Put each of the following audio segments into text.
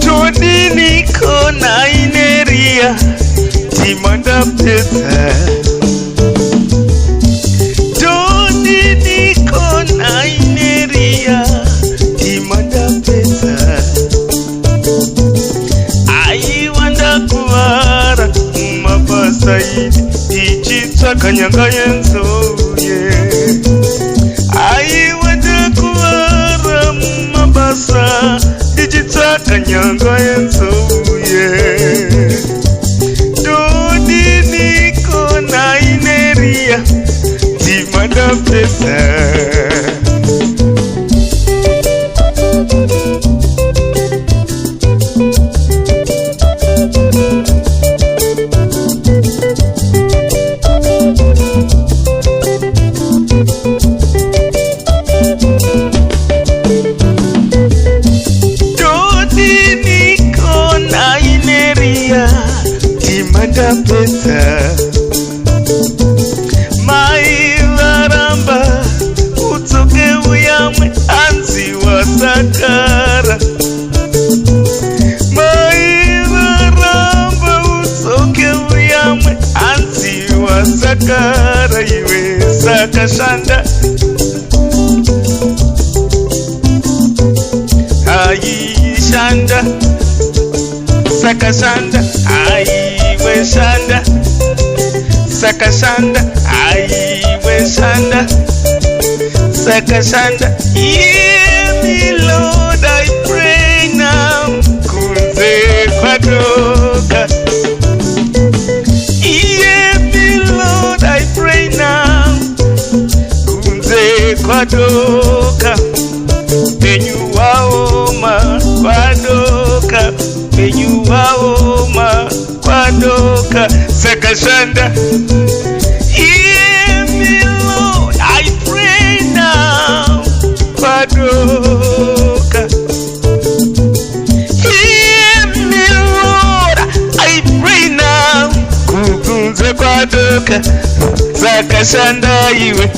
Todini kona ineria timanda pesa. Todini kona ineria timanda pesa. Ai wanda kuara mabasa ichitsa kanyanga yenzo ye. Ai wanda kuara mabasa ichitsa kanyanga yenzo ye. Dodini kona ineria timanda pesa. Timanda pesa mai varamba utsoke uyamwe anzi wasakara. Mai varamba utsoke uyamwe anzi wasakara. Iwe sakashanda aishanda sakashanda aiwe shanda sakashanda aiwe shanda sakashanda. Hear me Lord, I pray now kunze kwadoka. Hear me Lord, I pray now kunze kwadoka. Penyu waoma kwadoka, penyu waoma kwadoka. Sakashanda. Hear me Lord, I pray now kwadoka. Hear me Lord, I pray now kukunze kwadoka. Sakashanda iwe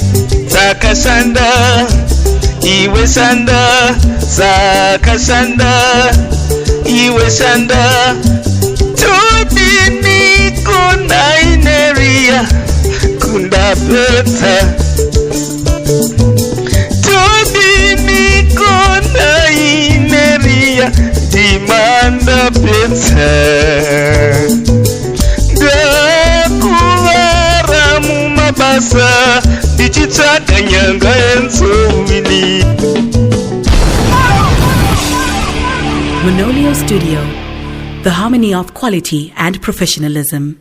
sakashanda iwe shanda sakashanda iwe shanda. Todini kona ineria kunda pesa. Todini kona ineria timanda pesa. Dakuvara mumabasa ichitsa kanyanga ensowini. Monolio Studio, the harmony of quality and professionalism.